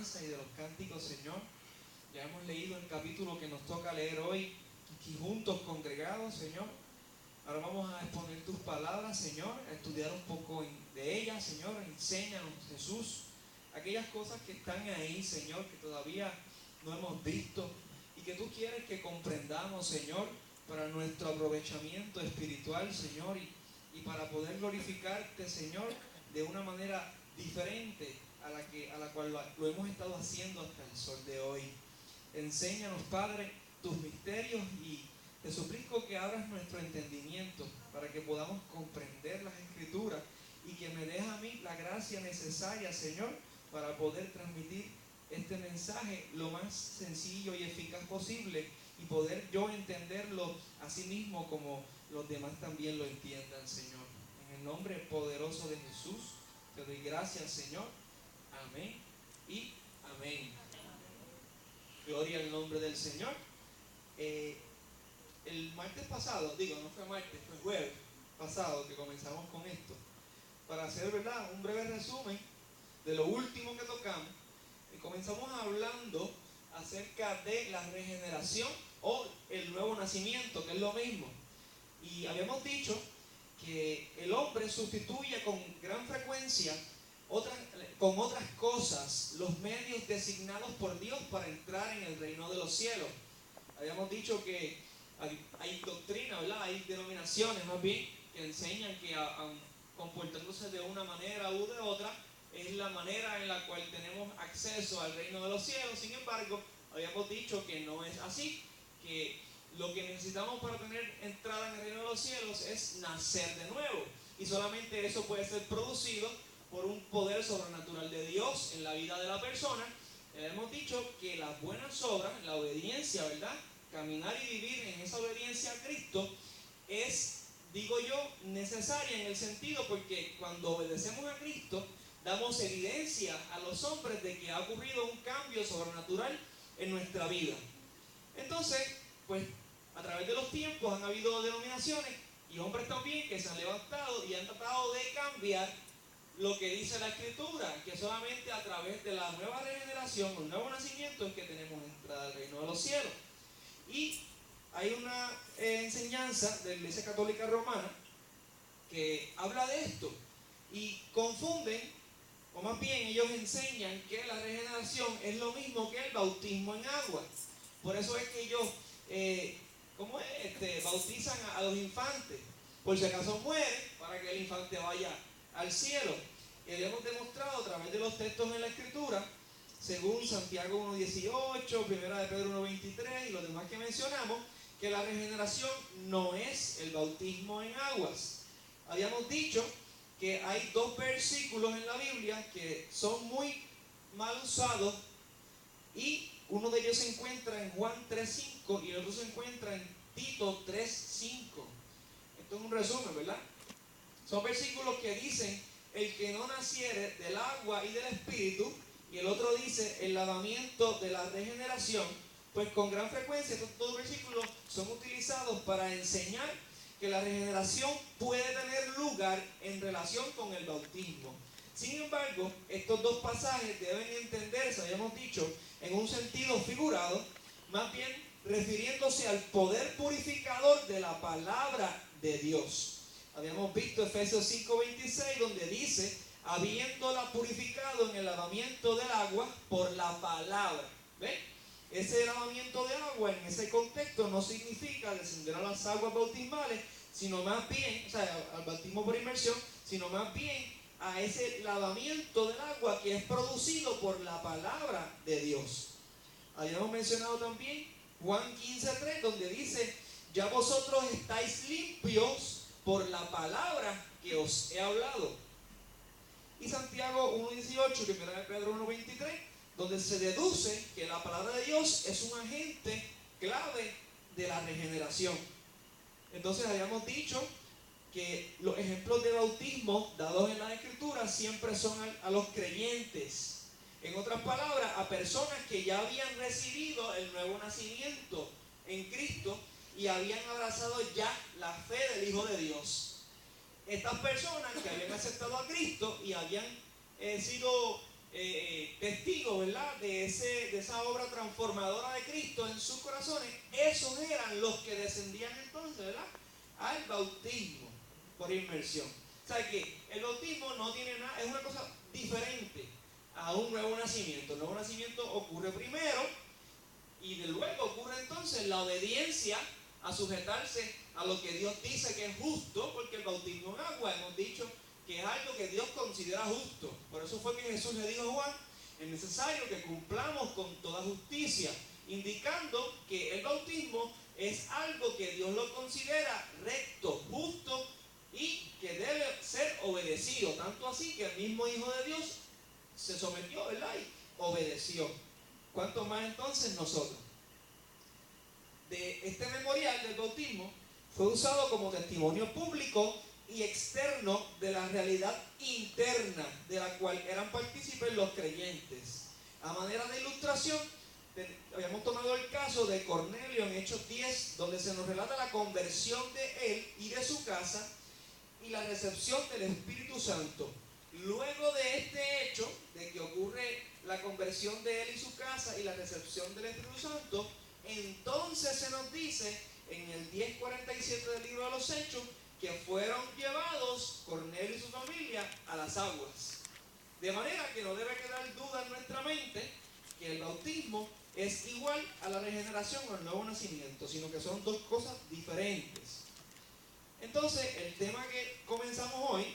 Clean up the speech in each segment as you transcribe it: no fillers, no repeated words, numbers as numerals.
alabanza y de los cánticos, Señor. Ya hemos leído el capítulo que nos toca leer hoy, aquí juntos, congregados, Señor. Ahora vamos a exponer tus palabras, Señor, a estudiar un poco de ellas, Señor. Enséñanos, Jesús, aquellas cosas que están ahí, Señor, que todavía no hemos visto y que tú quieres que comprendamos, Señor, para nuestro aprovechamiento espiritual, Señor, y para poder glorificarte, Señor, de una manera diferente a la cual lo hemos estado haciendo hasta el sol de hoy. Enséñanos, Padre, tus misterios y te suplico que abras nuestro entendimiento para que podamos comprender las Escrituras y que me des a mí la gracia necesaria, Señor, para poder transmitir este mensaje lo más sencillo y eficaz posible y poder yo entenderlo así mismo como los demás también lo entiendan, Señor. En el nombre poderoso de Jesús, te doy gracias, Señor. Amén y amén. Gloria al nombre del Señor. El martes pasado, no fue martes, fue jueves pasado que comenzamos con esto. Para hacer, ¿verdad?, un breve resumen de lo último que tocamos, comenzamos hablando acerca de la regeneración o el nuevo nacimiento, que es lo mismo. Y habíamos dicho que el hombre sustituye con gran frecuencia con otras cosas los medios designados por Dios para entrar en el reino de los cielos. Habíamos dicho que hay doctrina, ¿verdad? Hay denominaciones más bien que enseñan que comportándose de una manera u de otra es la manera en la cual tenemos acceso al reino de los cielos. Sin embargo, habíamos dicho que no es así, que lo que necesitamos para tener entrada en el reino de los cielos es nacer de nuevo, y solamente eso puede ser producido por un poder sobrenatural de Dios en la vida de la persona. Hemos dicho que las buenas obras, la obediencia, ¿verdad?, caminar y vivir en esa obediencia a Cristo es, digo yo, necesaria en el sentido porque cuando obedecemos a Cristo damos evidencia a los hombres de que ha ocurrido un cambio sobrenatural en nuestra vida. Entonces, pues a través de los tiempos han habido denominaciones y hombres también que se han levantado y han tratado de cambiar lo que dice la Escritura, que solamente a través de la nueva regeneración, un nuevo nacimiento, es que tenemos entrada al reino de los cielos. Y hay una enseñanza de la Iglesia Católica Romana que habla de esto y confunden, o más bien ellos enseñan que la regeneración es lo mismo que el bautismo en agua. Por eso es que ellos bautizan a los infantes, por si acaso muere, para que el infante vaya al cielo. Y habíamos demostrado a través de los textos en la Escritura, según Santiago 1.18, Primera de Pedro 1.23 y los demás que mencionamos, que la regeneración no es el bautismo en aguas. Habíamos dicho que hay dos versículos en la Biblia que son muy mal usados y uno de ellos se encuentra en Juan 3.5 y el otro se encuentra en Tito 3.5. Esto es un resumen, ¿verdad? Son versículos que dicen: el que no naciere del agua y del espíritu, y el otro dice el lavamiento de la regeneración. Pues con gran frecuencia estos dos versículos son utilizados para enseñar que la regeneración puede tener lugar en relación con el bautismo. Sin embargo, estos dos pasajes deben entenderse, habíamos dicho, en un sentido figurado, más bien refiriéndose al poder purificador de la palabra de Dios. Habíamos visto Efesios 5.26, donde dice: habiéndola purificado en el lavamiento del agua por la palabra. ¿Ven? Ese lavamiento de agua en ese contexto no significa descender a las aguas bautismales, sino más bien, o sea, al bautismo por inmersión, sino más bien a ese lavamiento del agua que es producido por la palabra de Dios. Habíamos mencionado también Juan 15.3, donde dice: ya vosotros estáis limpios por la palabra que os he hablado. Y Santiago 1.18, Primera de Pedro 1.23, donde se deduce que la palabra de Dios es un agente clave de la regeneración. Entonces habíamos dicho que los ejemplos de bautismo dados en las Escrituras siempre son a los creyentes. En otras palabras, a personas que ya habían recibido el nuevo nacimiento en Cristo y habían abrazado ya la fe del Hijo de Dios. Estas personas que habían aceptado a Cristo y habían sido testigos, ¿verdad?, de esa obra transformadora de Cristo en sus corazones. Esos eran los que descendían entonces, ¿verdad?, al bautismo por inmersión. O sea que el bautismo no tiene nada, es una cosa diferente a un nuevo nacimiento. El nuevo nacimiento ocurre primero y de luego ocurre entonces la obediencia a sujetarse a lo que Dios dice que es justo, porque el bautismo en agua hemos dicho que es algo que Dios considera justo. Por eso fue que Jesús le dijo a Juan: es necesario que cumplamos con toda justicia, indicando que el bautismo es algo que Dios lo considera recto, justo y que debe ser obedecido. Tanto así que el mismo Hijo de Dios se sometió, ¿verdad?, y obedeció. ¿Cuánto más entonces nosotros? De este memorial del bautismo fue usado como testimonio público y externo de la realidad interna de la cual eran partícipes los creyentes. A manera de ilustración, habíamos tomado el caso de Cornelio en Hechos 10, donde se nos relata la conversión de él y de su casa y la recepción del Espíritu Santo. Luego de este hecho, de que ocurre la conversión de él y su casa y la recepción del Espíritu Santo, entonces se nos dice en el 10:47 del libro de los Hechos que fueron llevados Cornelio y su familia a las aguas. De manera que no debe quedar duda en nuestra mente que el bautismo es igual a la regeneración o al nuevo nacimiento, sino que son dos cosas diferentes. Entonces, el tema que comenzamos hoy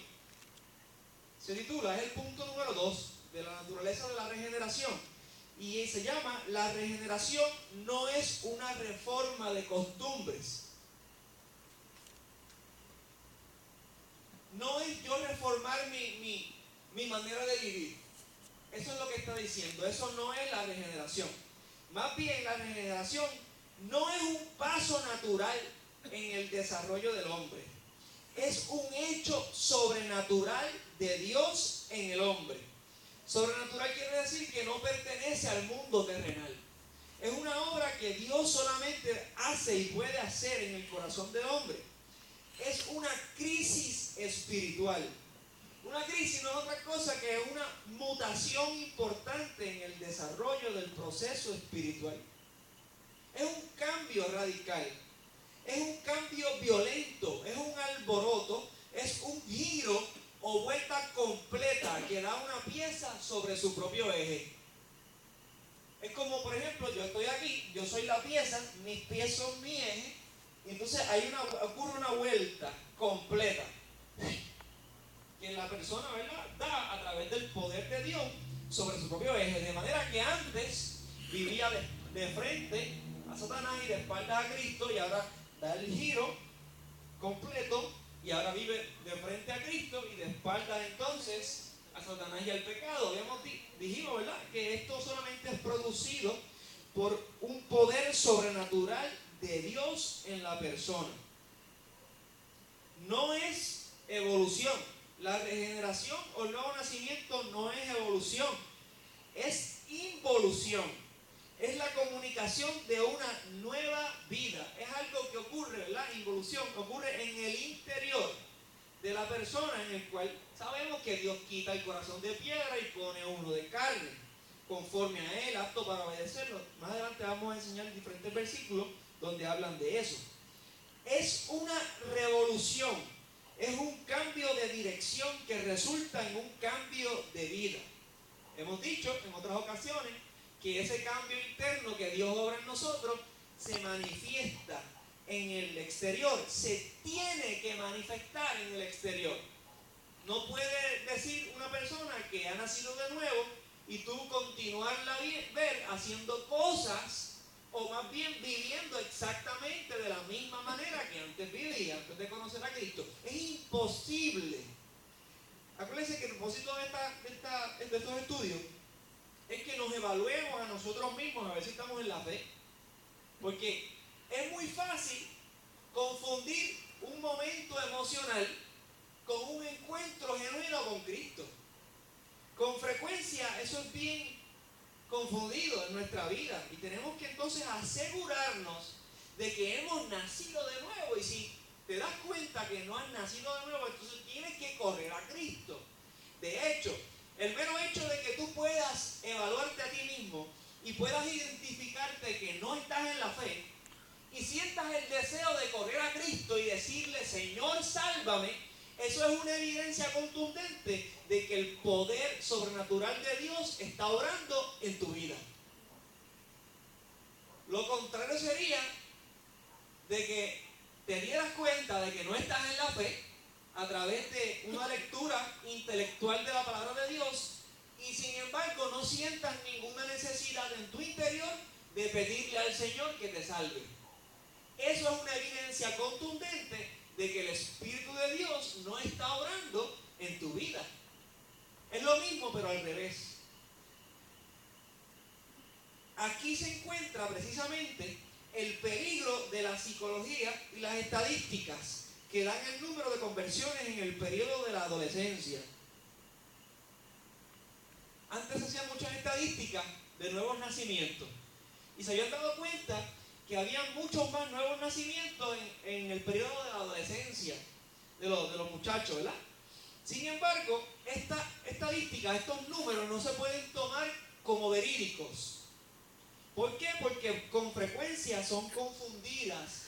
se titula, es el punto número 2 de la naturaleza de la regeneración, y se llama: la regeneración no es una reforma de costumbres. No es yo reformar mi manera de vivir. Eso es lo que está diciendo. Eso no es la regeneración. Más bien, la regeneración no es un paso natural en el desarrollo del hombre. Es un hecho sobrenatural de Dios en el hombre. Sobrenatural quiere decir que no pertenece al mundo terrenal. Es una obra que Dios solamente hace y puede hacer en el corazón del hombre. Es una crisis espiritual. Una crisis no es otra cosa que una mutación importante en el desarrollo del proceso espiritual. Es un cambio radical. Es un cambio violento. Es un alboroto. Es un giro o vuelta completa que da una pieza sobre su propio eje. Es como, por ejemplo, yo estoy aquí, yo soy la pieza, mis pies son mi eje, y entonces ocurre una vuelta completa que la persona, ¿verdad?, da a través del poder de Dios sobre su propio eje. De manera que antes vivía de frente a Satanás y de espaldas a Cristo, y ahora da el giro completo y ahora vive de frente a Cristo y de espaldas entonces a Satanás y al pecado. Dijimos, ¿verdad?, que esto solamente es producido por un poder sobrenatural de Dios en la persona. No es evolución. La regeneración o el nuevo nacimiento no es evolución, es involución. Es la comunicación de una nueva vida. Es algo que ocurre, la involución ocurre en el interior de la persona, en el cual sabemos que Dios quita el corazón de piedra y pone uno de carne, conforme a Él, apto para obedecerlo. Más adelante vamos a enseñar diferentes versículos donde hablan de eso. Es una revolución, es un cambio de dirección que resulta en un cambio de vida. Hemos dicho en otras ocasiones que ese cambio interno que Dios obra en nosotros se manifiesta en el exterior, se tiene que manifestar en el exterior. No puede decir una persona que ha nacido de nuevo y tú continuarla ver haciendo cosas, o más bien viviendo exactamente de la misma manera que antes vivía, antes de conocer a Cristo. Es imposible. Acuérdense que el propósito de estos estudios es que nos evaluemos a nosotros mismos, a ver si estamos en la fe. Porque es muy fácil confundir un momento emocional con un encuentro genuino con Cristo. Con frecuencia eso es bien confundido en nuestra vida, y tenemos que entonces asegurarnos de que hemos nacido de nuevo. Y si te das cuenta que no has nacido de nuevo, entonces tienes que correr a Cristo. De hecho, El mero hecho de que tú puedas evaluarte a ti mismo y puedas identificarte que no estás en la fe y sientas el deseo de correr a Cristo y decirle, Señor, sálvame, eso es una evidencia contundente de que el poder sobrenatural de Dios está obrando en tu vida. Lo contrario sería de que te dieras cuenta de que no estás en la fe a través de una lectura intelectual de la palabra de Dios y sin embargo no sientas ninguna necesidad en tu interior de pedirle al Señor que te salve. Eso es una evidencia contundente de que el Espíritu de Dios no está obrando en tu vida. Es lo mismo pero al revés. Aquí se encuentra precisamente el peligro de la psicología y las estadísticas que dan el número de conversiones en el periodo de la adolescencia. Antes se hacían muchas estadísticas de nuevos nacimientos y se habían dado cuenta que había muchos más nuevos nacimientos en el periodo de la adolescencia de los muchachos, ¿verdad? Sin embargo, estas estadísticas, estos números no se pueden tomar como verídicos. ¿Por qué? Porque con frecuencia son confundidos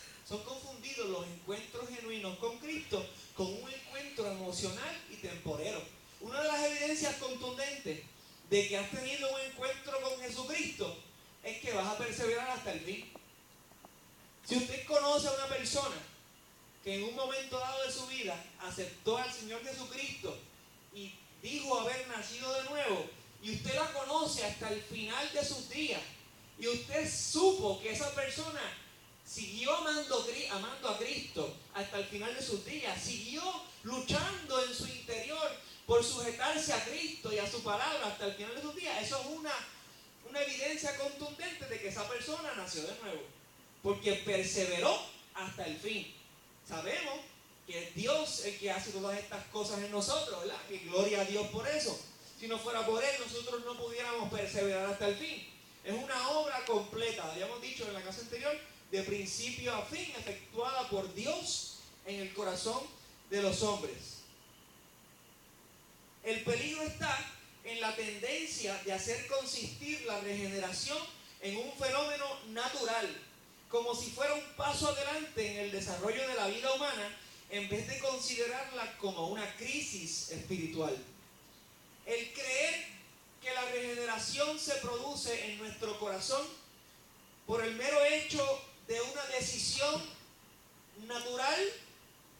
los encuentros genuinos con Cristo con un encuentro emocional y temporero. Una de las evidencias contundentes de que has tenido un encuentro con Jesucristo es que vas a perseverar hasta el fin. Si usted conoce a una persona que en un momento dado de su vida aceptó al Señor Jesucristo y dijo haber nacido de nuevo, y usted la conoce hasta el final de sus días, y usted supo que esa persona siguió amando a Cristo hasta el final de sus días, siguió luchando en su interior por sujetarse a Cristo y a su palabra hasta el final de sus días, eso es una evidencia contundente de que esa persona nació de nuevo, porque perseveró hasta el fin. Sabemos que es Dios el que hace todas estas cosas en nosotros, ¿verdad? Que gloria a Dios por eso. Si no fuera por Él, nosotros no pudiéramos perseverar hasta el fin. Es una obra completa, habíamos dicho en la clase anterior, de principio a fin, efectuada por Dios en el corazón de los hombres. El peligro está en la tendencia de hacer consistir la regeneración en un fenómeno natural, como si fuera un paso adelante en el desarrollo de la vida humana, en vez de considerarla como una crisis espiritual. El creer que la regeneración se produce en nuestro corazón por el mero hecho de una decisión natural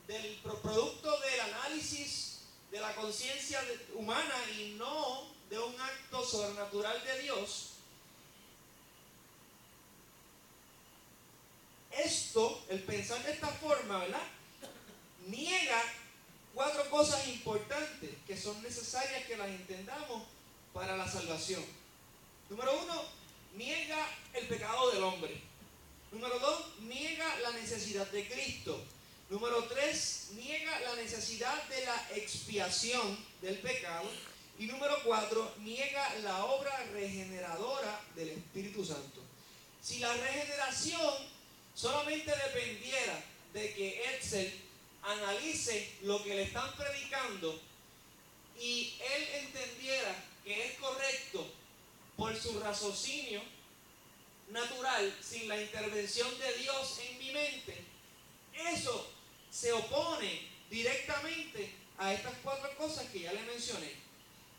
del producto del análisis de la conciencia humana y no de un acto sobrenatural de Dios. Esto, el pensar de esta forma, ¿verdad?, niega 4 cosas importantes que son necesarias que las entendamos para la salvación. Número 1, niega el pecado del hombre. Número 2, niega la necesidad de Cristo. Número 3, niega la necesidad de la expiación del pecado. Y número 4, niega la obra regeneradora del Espíritu Santo. Si la regeneración solamente dependiera de que Edsel analice lo que le están predicando y él entendiera que es correcto por su raciocinio natural, sin la intervención de Dios en mi mente, eso se opone directamente a estas 4 cosas que ya le mencioné.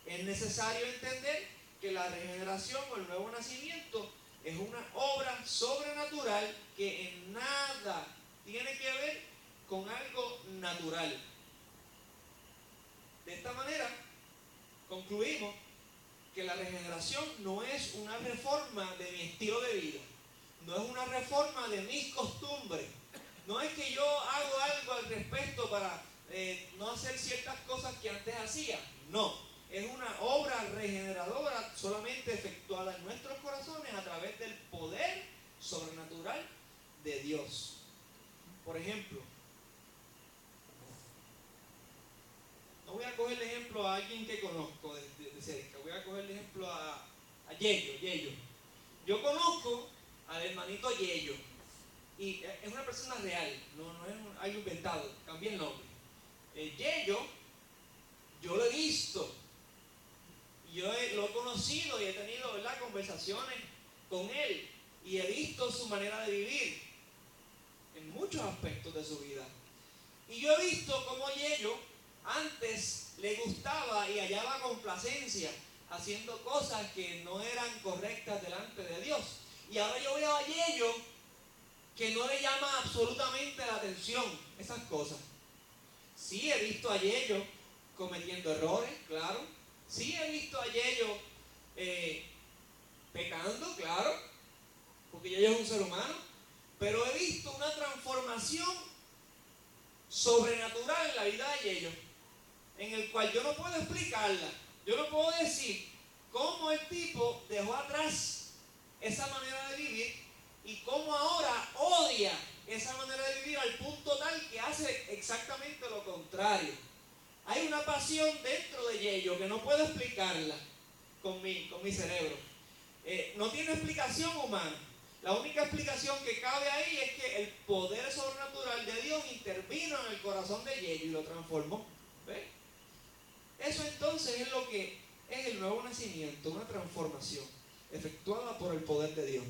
Es necesario entender que la regeneración o el nuevo nacimiento es una obra sobrenatural que en nada tiene que ver con algo natural. De esta manera, concluimos que la regeneración no es una reforma de mi estilo de vida, no es una reforma de mis costumbres, no es que yo hago algo al respecto para no hacer ciertas cosas que antes hacía, no, es una obra regeneradora solamente efectuada en nuestros corazones a través del poder sobrenatural de Dios. Por ejemplo, no voy a coger de ejemplo a alguien que conozco de cerca, voy a coger de ejemplo a Yeyo. Yo conozco al hermanito Yeyo y es una persona real, no es algo inventado, cambié el nombre. Yeyo, yo lo he visto Lo he conocido y he tenido, ¿verdad?, conversaciones con él y he visto su manera de vivir en muchos aspectos de su vida. Y yo he visto cómo Yello antes le gustaba y hallaba complacencia haciendo cosas que no eran correctas delante de Dios. Y ahora yo veo a Yello que no le llama absolutamente la atención esas cosas. Sí he visto a Yello cometiendo errores, claro. Sí he visto a Yello pecando, claro, porque Yello es un ser humano. Pero he visto una transformación sobrenatural en la vida de Yello, en el cual yo no puedo explicarla. Yo no puedo decir cómo el tipo dejó atrás esa manera de vivir y cómo ahora odia esa manera de vivir al punto tal que hace exactamente lo contrario. Hay una pasión dentro de Yello que no puedo explicarla con mi cerebro. No tiene explicación humana. La única explicación que cabe ahí es que el poder sobrenatural de Dios intervino en el corazón de Yello y lo transformó. ¿Ve? Eso entonces es lo que es el nuevo nacimiento, una transformación efectuada por el poder de Dios.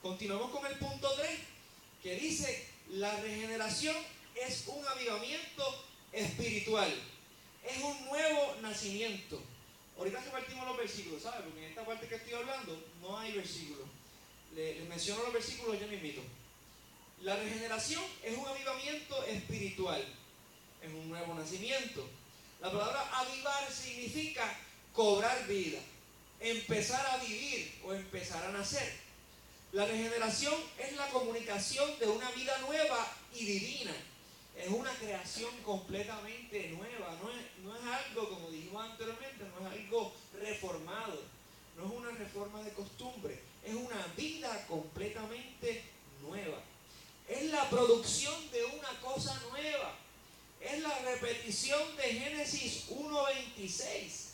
Continuamos con el punto 3, que dice: la regeneración es un avivamiento espiritual, es un nuevo nacimiento. Ahorita repartimos los versículos, ¿sabes? Porque en esta parte que estoy hablando no hay versículos. Les menciono los versículos, yo me invito. La regeneración es un avivamiento espiritual, es un nuevo nacimiento. La palabra avivar significa cobrar vida, empezar a vivir o empezar a nacer. La regeneración es la comunicación de una vida nueva y divina. Es una creación completamente nueva. No es algo, como dijimos anteriormente, no es algo reformado. No es una reforma de costumbre. Es una vida completamente nueva. Es la producción de una cosa nueva. Es la repetición de Génesis 1:26.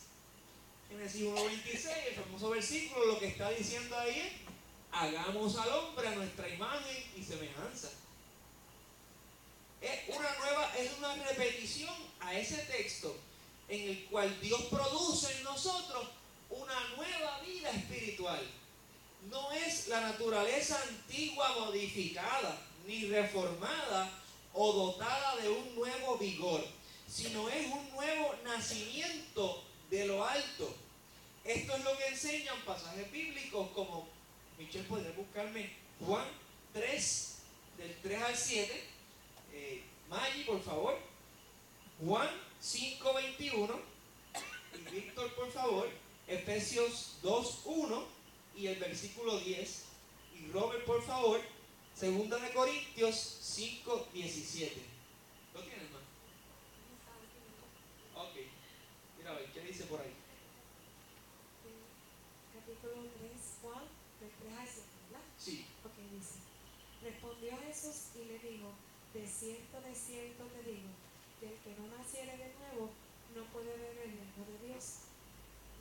Génesis 1:26, el famoso versículo, lo que está diciendo ahí es: hagamos al hombre a nuestra imagen y semejanza. Es una repetición a ese texto en el cual Dios produce en nosotros una nueva vida espiritual. No es la naturaleza antigua modificada, ni reformada o dotada de un nuevo vigor, sino es un nuevo nacimiento de lo alto. Esto es lo que enseñan pasajes bíblicos como, Michelle, podría buscarme Juan 3, del 3 al 7. Maggie, por favor. Juan 5:21. Y Víctor, por favor. Efesios 2:1 y el versículo 10. Y Robert, por favor. 2 de Corintios 5:17. ¿Lo tienes, man? Ok. Mira a ver, ¿qué dice por ahí? Capítulo 3, Juan, del 3 al 7, ¿verdad? Sí. Ok, dice: respondió Jesús y le dijo: de cierto te digo, que el que no naciere de nuevo no puede ver el reino de Dios.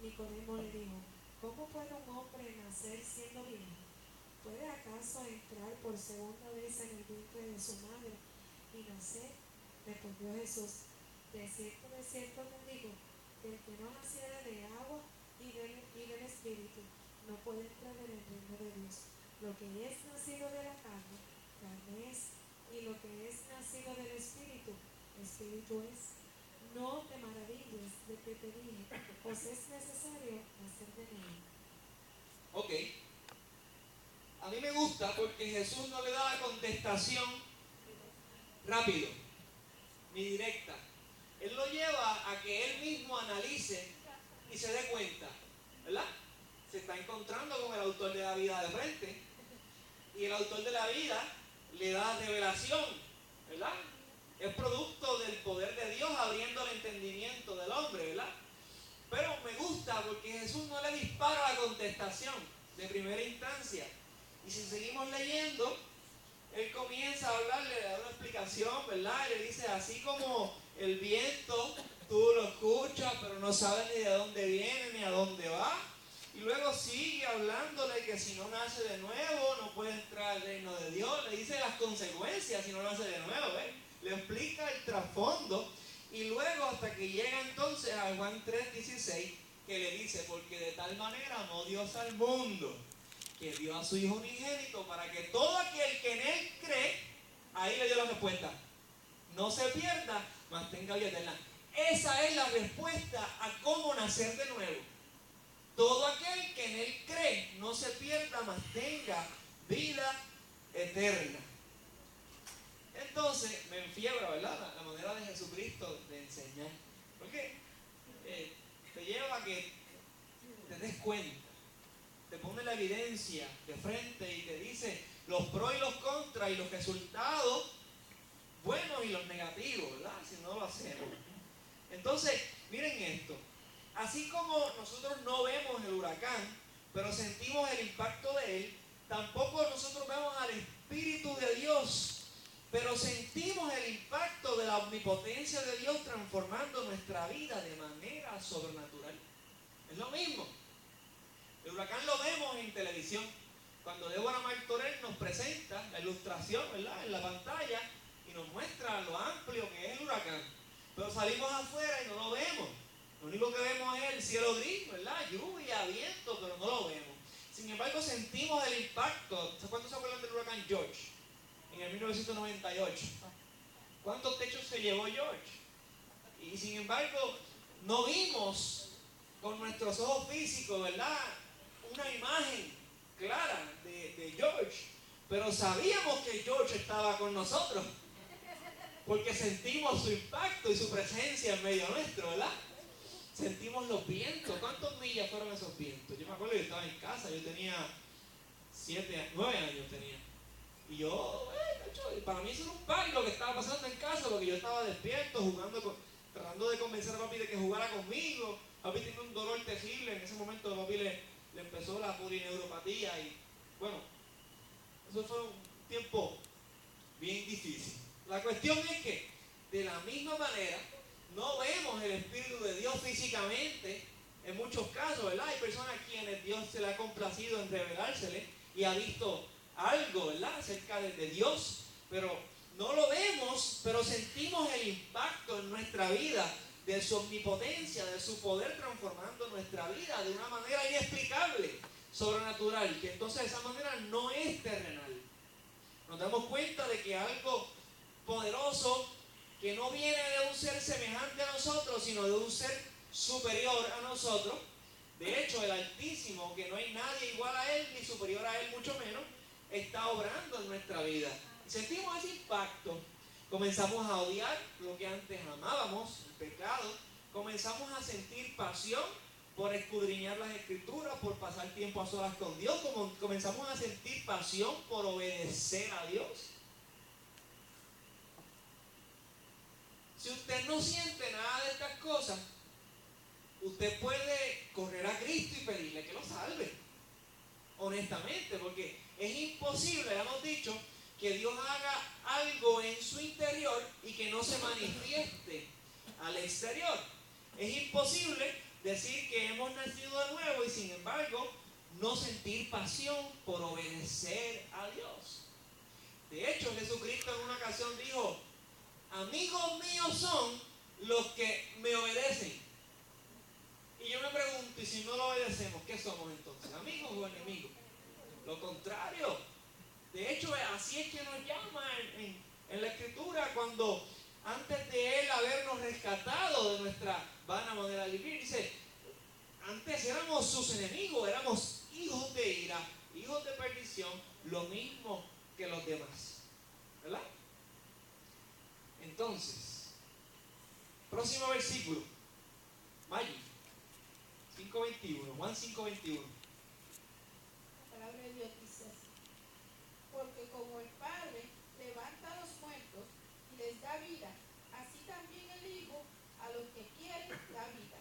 Nicodemo le dijo: ¿cómo puede un hombre nacer siendo viejo? ¿Puede acaso entrar por segunda vez en el vientre de su madre y nacer? Respondió Jesús: de cierto te digo, que el que no naciere de agua y del Espíritu no puede entrar en el reino de Dios. Lo que es nacido de la carne, carne es, y lo que es nacido del Espíritu, Espíritu es. No te maravilles de que te dije, pues es necesario nacer de nuevo. Ok. A mí me gusta porque Jesús no le da la contestación rápido ni directa. Él lo lleva a que él mismo analice y se dé cuenta, ¿verdad? Se está encontrando con el autor de la vida de frente y el autor de la vida le da revelación, ¿verdad? Es producto del poder de Dios abriendo el entendimiento del hombre, ¿verdad? Pero me gusta porque Jesús no le dispara la contestación de primera instancia. Y si seguimos leyendo, él comienza a hablarle, le da una explicación, ¿verdad? Y le dice: así como el viento, tú lo escuchas, pero no sabes ni de dónde viene ni a dónde va. Y luego sigue hablándole que si no nace de nuevo, no puede entrar al reino de Dios. Le dice las consecuencias si no nace de nuevo, ¿eh? Le explica el trasfondo. Y luego hasta que llega entonces a Juan 3:16, que le dice, porque de tal manera amó Dios al mundo, que dio a su Hijo unigénito para que todo aquel que en Él cree, ahí le dio la respuesta, no se pierda, mas tenga vida eterna. Esa es la respuesta a cómo nacer de nuevo. Todo aquel que en Él cree, no se pierda, mas tenga vida eterna. Entonces, me enfiebra, ¿verdad? La manera de Jesucristo de enseñar. Porque te lleva a que te des cuenta. Te pone la evidencia de frente y te dice los pros y los contras y los resultados buenos y los negativos, ¿verdad? Si no lo hacemos. Entonces, miren esto. Así como nosotros no vemos el huracán, pero sentimos el impacto de él, tampoco nosotros vemos al Espíritu de Dios, pero sentimos el impacto de la omnipotencia de Dios transformando nuestra vida de manera sobrenatural. Es lo mismo. El huracán lo vemos en televisión. Cuando Débora Martorell nos presenta la ilustración, ¿verdad?, en la pantalla y nos muestra lo amplio que es el huracán. Pero salimos afuera y no lo vemos. Lo único que vemos es el cielo gris, ¿verdad? Lluvia, viento, pero no lo vemos. Sin embargo, sentimos el impacto. ¿Cuántos se acuerdan del huracán George? En el 1998. ¿Cuántos techos se llevó George? Y sin embargo, no vimos con nuestros ojos físicos, ¿verdad?, una imagen clara de George. Pero sabíamos que George estaba con nosotros. Porque sentimos su impacto y su presencia en medio nuestro, ¿verdad? Sentimos los vientos. ¿Cuántas millas fueron esos vientos? Yo me acuerdo que yo estaba en casa, yo tenía 9 años tenía. Y yo, para mí eso era un party lo que estaba pasando en casa, porque yo estaba despierto, tratando de convencer a papi de que jugara conmigo. Papi tenía un dolor terrible, en ese momento papi le empezó la polineuropatía y bueno, eso fue un tiempo bien difícil. La cuestión es que de la misma manera no vemos el Espíritu de Dios físicamente en muchos casos, ¿verdad? Hay personas a quienes Dios se le ha complacido en revelársele y ha visto algo, ¿verdad?, acerca de Dios, pero no lo vemos, pero sentimos el impacto en nuestra vida de su omnipotencia, de su poder transformando nuestra vida de una manera inexplicable, sobrenatural, que entonces de esa manera no es terrenal. Nos damos cuenta de que algo poderoso que no viene de un ser semejante a nosotros, sino de un ser superior a nosotros. De hecho, el Altísimo, que no hay nadie igual a Él, ni superior a Él, mucho menos, está obrando en nuestra vida. Y sentimos ese impacto. Comenzamos a odiar lo que antes amábamos, el pecado. Comenzamos a sentir pasión por escudriñar las Escrituras, por pasar tiempo a solas con Dios. Comenzamos a sentir pasión por obedecer a Dios. Si usted no siente nada de estas cosas, usted puede correr a Cristo y pedirle que lo salve. Honestamente, porque es imposible, ya hemos dicho, que Dios haga algo en su interior y que no se manifieste al exterior. Es imposible decir que hemos nacido de nuevo y sin embargo no sentir pasión por obedecer a Dios. De hecho, Jesucristo en una ocasión dijo: amigos míos son los que me obedecen. Y yo me pregunto, ¿y si no lo obedecemos, qué somos entonces? ¿Amigos o enemigos? Lo contrario. De hecho, así es que nos llama en la Escritura, cuando antes de Él habernos rescatado de nuestra vana manera de vivir, dice, antes éramos sus enemigos, éramos hijos de ira, hijos de perdición, lo mismo que los demás. ¿Verdad? Entonces, próximo versículo, Mayo 5:21, Juan 5:21. La palabra de Dios dice así: porque como el Padre levanta a los muertos y les da vida, así también el Hijo a los que quiere da vida.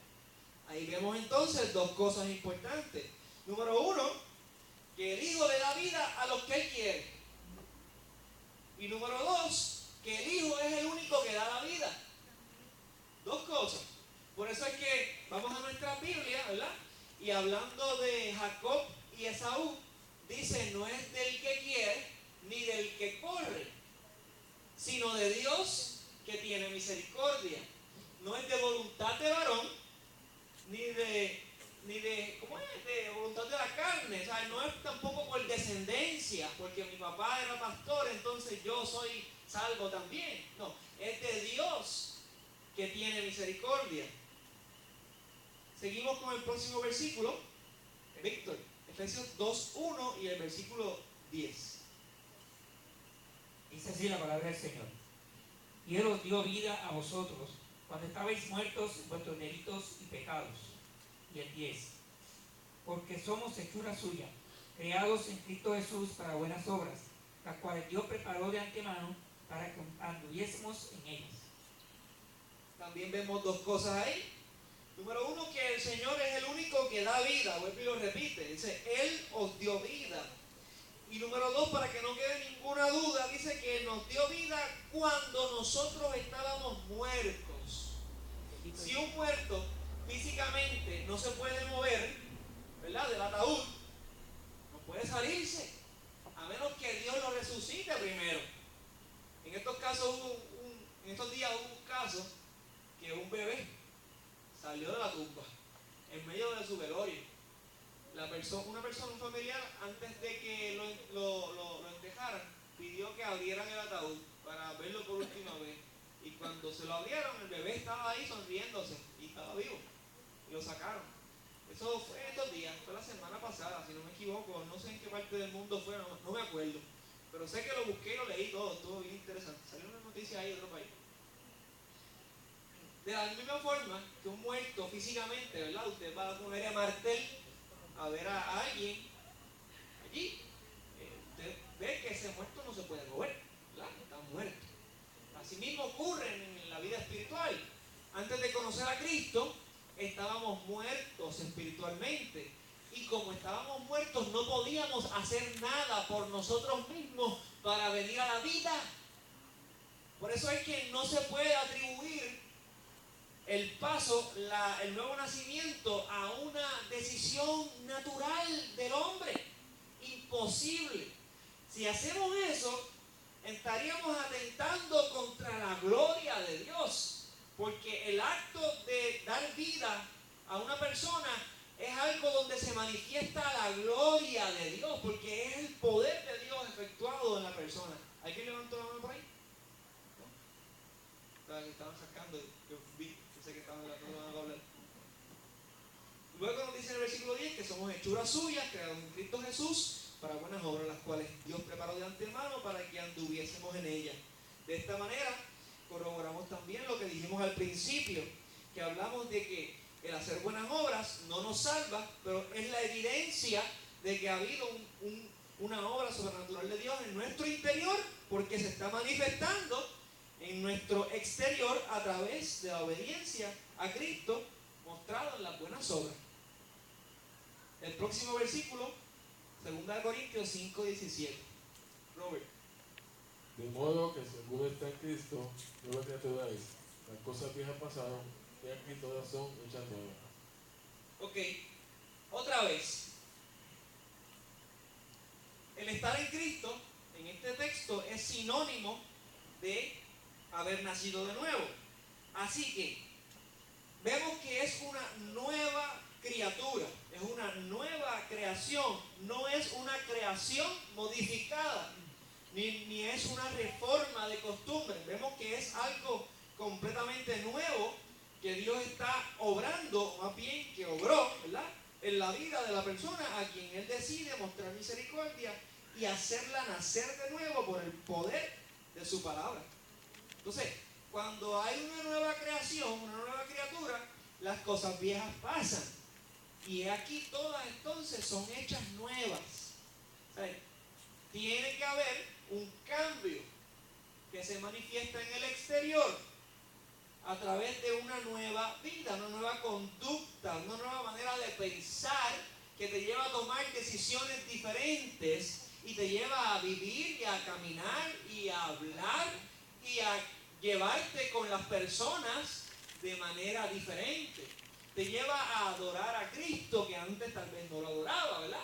Ahí vemos entonces dos cosas importantes. Número uno, que el Hijo le da vida a los que Él quiere. Y número dos, que el Hijo es el único que da la vida. Dos cosas. Por eso es que vamos a nuestra Biblia, ¿verdad? Y hablando de Jacob y Esaú, dice, no es del que quiere ni del que corre, sino de Dios que tiene misericordia. No es de voluntad de varón, ni de ni de, ¿cómo es? De voluntad de la carne, o sea, no es tampoco por descendencia, porque mi papá era pastor, entonces yo soy salvo también. No, es de Dios que tiene misericordia. Seguimos con el próximo versículo, Víctor, Efesios 2:1 y el versículo 10. Dice así la palabra del Señor. Y Él os dio vida a vosotros cuando estabais muertos en vuestros delitos y pecados. Y el 10. Porque somos hechura suya, creados en Cristo Jesús para buenas obras, las cuales Dios preparó de antemano para que anduviésemos en ellas. También vemos dos cosas ahí. Número uno, que el Señor es el único que da vida, vuelve y lo repite, dice, Él os dio vida. Y número dos, para que no quede ninguna duda, dice que nos dio vida cuando nosotros estábamos muertos. Si un muerto físicamente no se puede mover, ¿verdad?, del ataúd, no puede salirse, a menos que Dios lo resucite primero. En estos casos en estos días hubo un caso que un bebé salió de la tumba en medio de su velorio. Una persona, un familiar, antes de que lo enterraran, pidió que abrieran el ataúd para verlo por última vez. Y cuando se lo abrieron, el bebé estaba ahí sonriéndose y estaba vivo. Y lo sacaron. Eso fue estos días, fue la semana pasada, si no me equivoco. No sé en qué parte del mundo fue, no me acuerdo. Pero sé que lo busqué y lo leí todo, estuvo bien interesante. Salió una noticia ahí de otro país. De la misma forma que un muerto físicamente, ¿verdad? Usted va a poner a Martel a ver a alguien allí, usted ve que ese muerto no se puede mover, ¿verdad? Está muerto. Asimismo ocurre en la vida espiritual. Antes de conocer a Cristo, estábamos muertos espiritualmente. Y como estábamos muertos, no podíamos hacer nada por nosotros mismos para venir a la vida. Por eso es que no se puede atribuir el paso, el nuevo nacimiento a una decisión natural del hombre. Imposible. Si hacemos eso, estaríamos atentando contra la gloria de Dios. Porque el acto de dar vida a una persona es algo donde se manifiesta la gloria de Dios, porque es el poder de Dios efectuado en la persona. ¿Alguien levantó la mano por ahí? ¿No? Estaban sacando, yo vi, pensé que estaban levantando la mano para hablar. Luego nos dice en el versículo 10 que somos hechuras suyas, creados en Cristo Jesús, para buenas obras, las cuales Dios preparó de antemano para que anduviésemos en ellas. De esta manera, corroboramos también lo que dijimos al principio, que hablamos de que el hacer buenas obras no nos salva, pero es la evidencia de que ha habido una obra sobrenatural de Dios en nuestro interior, porque se está manifestando en nuestro exterior a través de la obediencia a Cristo, mostrado en las buenas obras. El próximo versículo, 2 Corintios 5:17. Robert. De modo que si alguno está en Cristo, nueva criatura es. Las cosas viejas pasaron, y aquí todas son hechas nuevas. Ok, otra vez. El estar en Cristo, en este texto, es sinónimo de haber nacido de nuevo. Así que, vemos que es una nueva criatura, es una nueva creación, no es una creación modificada, ni es una reforma de costumbre. Vemos que es algo completamente nuevo que Dios está obrando, más bien que obró, ¿verdad?, en la vida de la persona a quien Él decide mostrar misericordia y hacerla nacer de nuevo por el poder de su palabra. Entonces, cuando hay una nueva creación, una nueva criatura, las cosas viejas pasan. Y aquí todas entonces son hechas nuevas. O sea, tiene que haber un cambio que se manifiesta en el exterior a través de una nueva vida, una nueva conducta, una nueva manera de pensar que te lleva a tomar decisiones diferentes y te lleva a vivir y a caminar y a hablar y a llevarte con las personas de manera diferente. Te lleva a adorar a Cristo, que antes tal vez no lo adoraba, ¿verdad?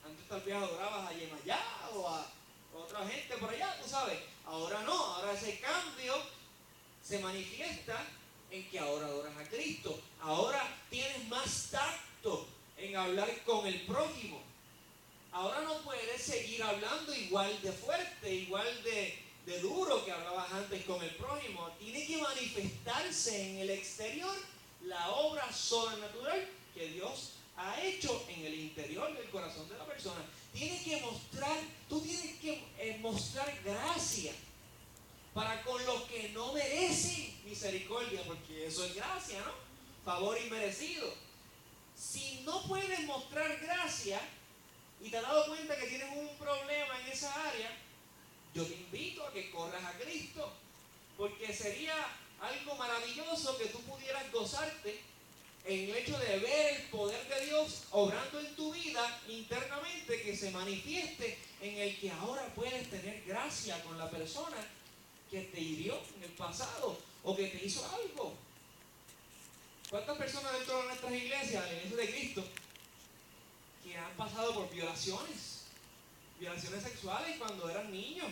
Antes tal vez adorabas a Yemayá o a otra gente por allá, tú sabes. Ahora no, ahora ese cambio se manifiesta en que ahora adoras a Cristo. Ahora tienes más tacto tacto en hablar con el prójimo. Ahora no puedes seguir hablando igual de fuerte, igual de duro que hablabas antes con el prójimo. Tiene que manifestarse en el exterior la obra sobrenatural que Dios ha hecho en el interior del corazón de la persona. Tienes que mostrar, tú tienes que mostrar gracia para con los que no merecen misericordia, porque eso es gracia, ¿no? Favor inmerecido. Si no puedes mostrar gracia y te has dado cuenta que tienes un problema en esa área, yo te invito a que corras a Cristo, porque sería algo maravilloso que tú pudieras gozarte en el hecho de ver el poder de Dios obrando en tu vida internamente, que se manifieste en el que ahora puedes tener gracia con la persona que te hirió en el pasado o que te hizo algo. ¿Cuántas personas dentro de nuestras iglesias, en la iglesia de Cristo, que han pasado por violaciones sexuales cuando eran niños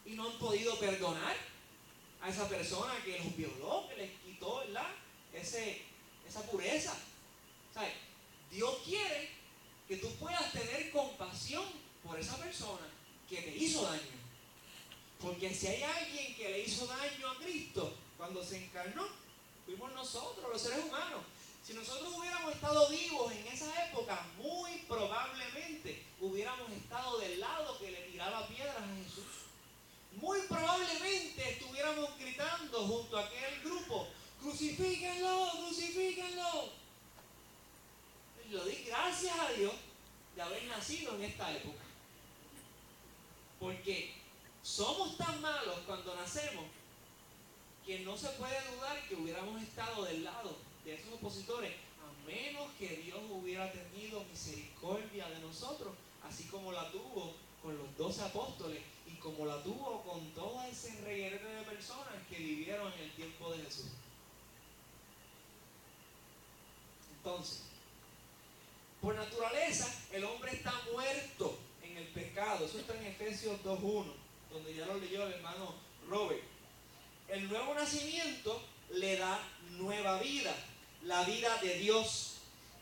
y no han podido perdonar a esa persona que los violó, que les quitó, ¿verdad?, esa pureza? ¿Sabes? Dios quiere que tú puedas tener compasión por esa persona que te hizo daño. Porque si hay alguien que le hizo daño a Cristo cuando se encarnó, fuimos nosotros, los seres humanos. Si nosotros hubiéramos estado vivos en esa época, muy probablemente hubiéramos estado del lado que le tiraba piedras a Jesús. Muy probablemente estuviéramos gritando junto a aquel grupo: ¡crucifíquenlo, crucifíquenlo! Y le doy gracias a Dios de haber nacido en esta época. Porque somos tan malos cuando nacemos que no se puede dudar que hubiéramos estado del lado de esos opositores, a menos que Dios hubiera tenido misericordia de nosotros, así como la tuvo con los 12 apóstoles y como la tuvo con todo ese reguero de personas que vivieron en el tiempo de Jesús. Entonces, por naturaleza, el hombre está muerto en el pecado. Eso está en Efesios 2:1, donde ya lo leyó el hermano Robert. El nuevo nacimiento le da nueva vida, la vida de Dios.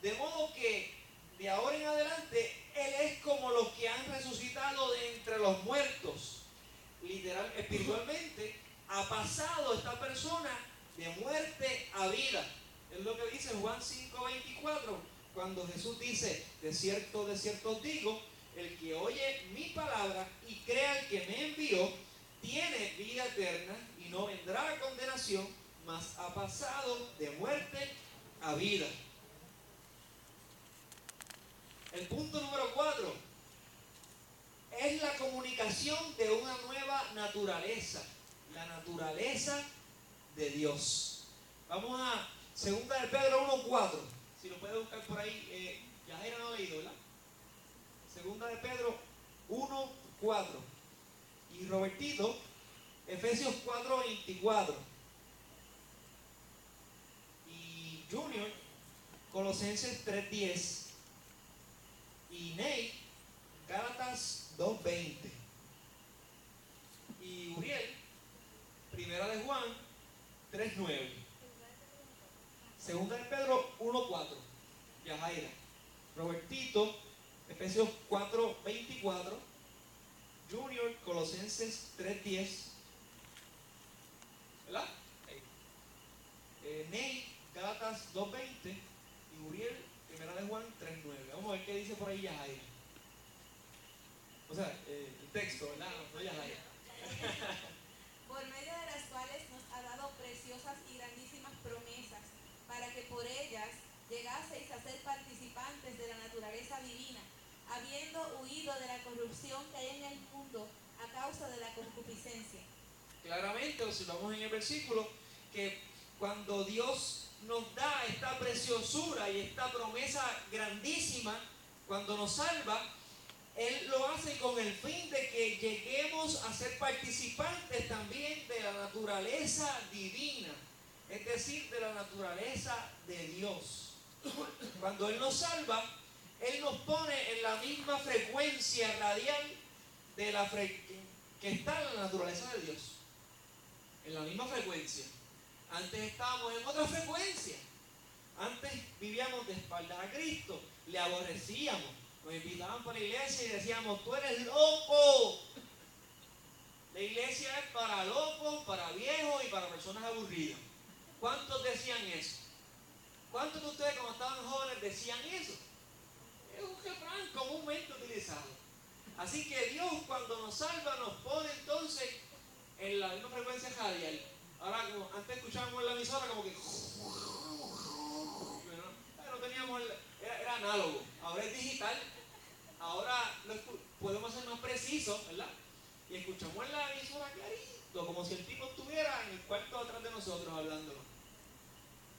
De modo que de ahora en adelante Él es como los que han resucitado de entre los muertos. Literal, espiritualmente, ha pasado esta persona de muerte a vida. Es lo que dice Juan 5:24, cuando Jesús dice: de cierto os digo, el que oye mi palabra y crea al que me envió, tiene vida eterna y no vendrá a condenación, mas ha pasado de muerte a vida. El punto número 4 es la comunicación de una nueva naturaleza, la naturaleza de Dios. Vamos a 2 de Pedro 1:4, si lo puede buscar por ahí. Yajaira no ha leído, ¿verdad? 2 de Pedro 1:4. Y Robertito, Efesios 4:24. Y Junior, Colosenses 3:10. Y Ney, Gálatas 2:20. Y Uriel, Primera de Juan 3:9. Segunda de Pedro 1:4. Yajaira. Robertito, Efesios 4:24. Junior, Colosenses 3:10. ¿Verdad? Ney, Gálatas 2:20. Y Uriel, Primera de Juan 3:9. Vamos a ver qué dice por ahí Yajaira. O sea, el texto, ¿verdad? No Yajaira. Por medio de las cuales nos ha dado preciosas y grandísimas promesas, para que por ellas llegaseis a ser participantes de la naturaleza divina, habiendo huido de la corrupción que hay en el mundo a causa de la concupiscencia. Claramente observamos en el versículo que cuando Dios nos da esta preciosura y esta promesa grandísima, cuando nos salva, Él lo hace con el fin de que lleguemos a ser participantes también de la naturaleza divina, es decir, de la naturaleza de Dios. Cuando Él nos salva, Él nos pone en la misma frecuencia radial de que está en la naturaleza de Dios. En la misma frecuencia. Antes estábamos en otra frecuencia. Antes vivíamos de espaldas a Cristo, le aborrecíamos, nos invitaban para la iglesia y decíamos, tú eres loco. La iglesia es para locos, para viejos y para personas aburridas. ¿Cuántos decían eso? ¿Cuántos de ustedes cuando estaban jóvenes decían eso? Es un refrán comúnmente utilizado. Así que Dios cuando nos salva nos pone entonces en la misma frecuencia radial. Ahora, como antes escuchábamos en la emisora como que no teníamos, era análogo, ahora es digital, ahora podemos ser más precisos, ¿verdad? Y escuchamos en la emisora clarito, como si el tipo estuviera en el cuarto atrás de nosotros hablándonos.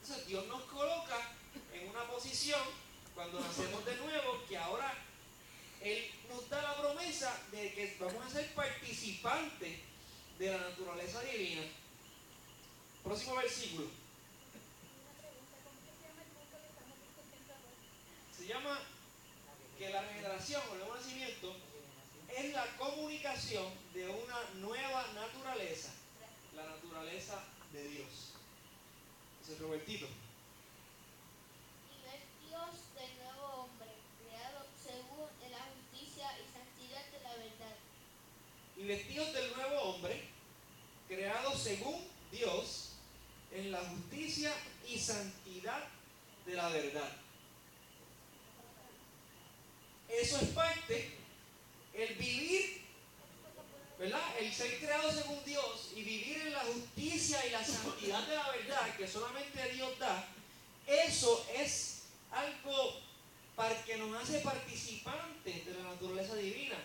Entonces Dios nos coloca en una posición cuando nacemos de nuevo que ahora Él nos da la promesa de que vamos a ser participantes de la naturaleza divina. Próximo versículo. Una pregunta, ¿cómo se llama el punto que estamos discutiendo ahora? Se llama que la regeneración o el nuevo nacimiento es la comunicación de una nueva naturaleza, la naturaleza de Dios. Ese es Robertito. Y vestidos del nuevo hombre, creado según la justicia y santidad de la verdad. Y vestidos del nuevo hombre, creado según Dios, en la justicia y santidad de la verdad. Eso es parte, el vivir, ¿verdad? El ser creado según Dios y vivir en la justicia y la santidad de la verdad que solamente Dios da, eso es algo para que nos hace participantes de la naturaleza divina.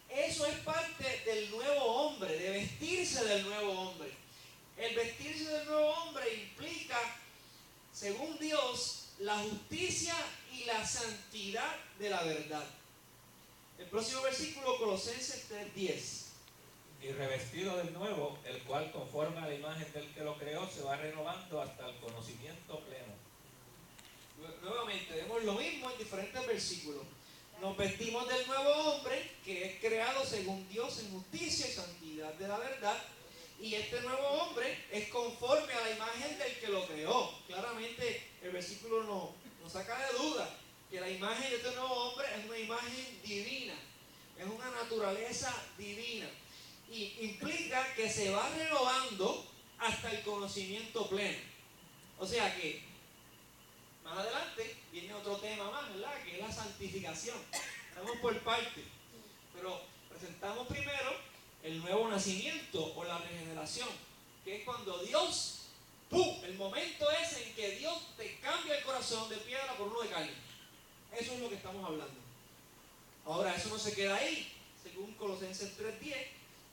Eso es parte del nuevo hombre, de vestirse del nuevo hombre. El vestirse del nuevo hombre implica, según Dios, la justicia y la santidad de la verdad. El próximo versículo, Colosenses 3:10. Y revestido del nuevo, el cual conforme a la imagen del que lo creó, se va renovando hasta el conocimiento pleno. Nuevamente, vemos lo mismo en diferentes versículos. Nos vestimos del nuevo hombre, que es creado según Dios en justicia y santidad de la verdad. Y este nuevo hombre es conforme a la imagen del que lo creó. Claramente el versículo nos saca de duda que la imagen de este nuevo hombre es una imagen divina, es una naturaleza divina. Y implica que se va renovando hasta el conocimiento pleno. O sea que más adelante viene otro tema más, ¿verdad? Que es la santificación. Estamos por parte. Pero presentamos primero el nuevo nacimiento o la regeneración, que es cuando Dios, ¡pum!, el momento es en que Dios te cambia el corazón de piedra por uno de carne. Eso es lo que estamos hablando. Ahora, eso no se queda ahí. Según Colosenses 3:10,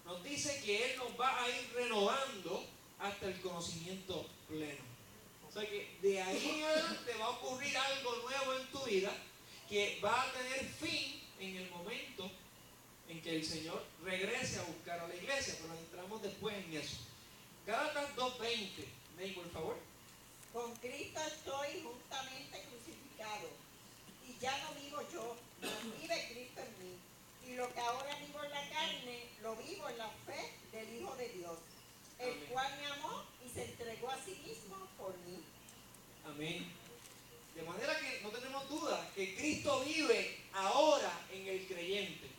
nos dice que Él nos va a ir renovando hasta el conocimiento pleno. O sea que de ahí en adelante va a ocurrir algo nuevo en tu vida que va a tener fin en el momento en que el Señor regrese a buscar a la iglesia, pero entramos después en eso. Gálatas 2:20, Ney, por favor. Con Cristo estoy juntamente crucificado, y ya no vivo yo, mas vive Cristo en mí. Y lo que ahora vivo en la carne, lo vivo en la fe del Hijo de Dios, el Amén. cual me amó y se entregó a sí mismo por mí. Amén. De manera que no tenemos duda que Cristo vive ahora en el creyente.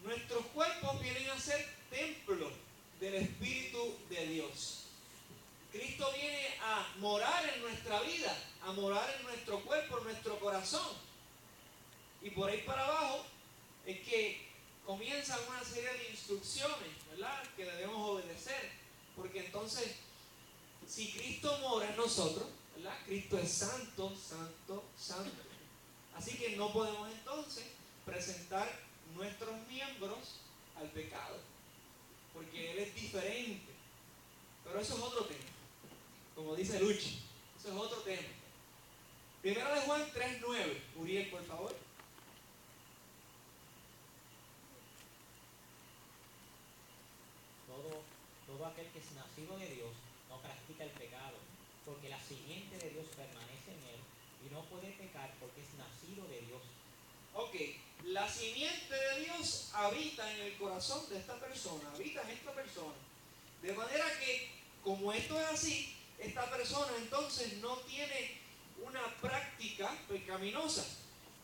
Nuestros cuerpos vienen a ser templos del Espíritu de Dios. Cristo viene a morar en nuestra vida, a morar en nuestro cuerpo, en nuestro corazón. Y por ahí para abajo es que comienzan una serie de instrucciones, ¿verdad?, que debemos obedecer. Porque entonces, si Cristo mora en nosotros, ¿verdad?, Cristo es santo, santo, santo. Así que no podemos entonces presentar nuestros miembros al pecado, porque Él es diferente. Pero eso es otro tema, como dice Luchi, eso es otro tema. Primera de Juan 3:9, Uriel, por favor. Todo aquel que es nacido de Dios no practica el pecado, porque la simiente de Dios permanece en él y no puede pecar porque es nacido de Dios. Ok, la simiente de Dios habita en el corazón de esta persona, habita en esta persona. De manera que, como esto es así, esta persona entonces no tiene una práctica pecaminosa,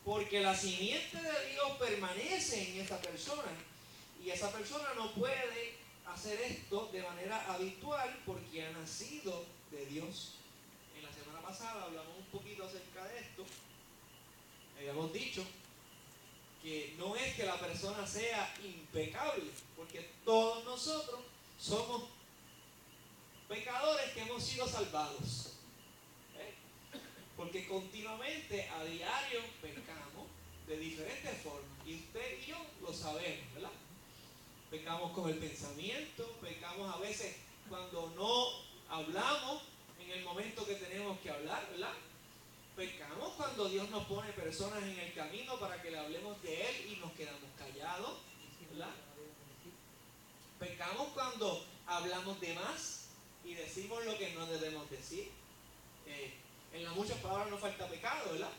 porque la simiente de Dios permanece en esa persona y esa persona no puede hacer esto de manera habitual porque ha nacido de Dios. En la semana pasada hablamos un poquito acerca de esto. Habíamos dicho que no es que la persona sea impecable, porque todos nosotros somos pecadores que hemos sido salvados. Porque continuamente, a diario, pecamos de diferentes formas. Y usted y yo lo sabemos, ¿verdad? Pecamos con el pensamiento, pecamos a veces cuando no hablamos en el momento que tenemos que hablar, ¿verdad? Pecamos cuando Dios nos pone personas en el camino para que le hablemos de Él y nos quedamos callados, ¿verdad? Pecamos cuando hablamos de más y decimos lo que no debemos decir. En las muchas palabras no falta pecado, ¿verdad?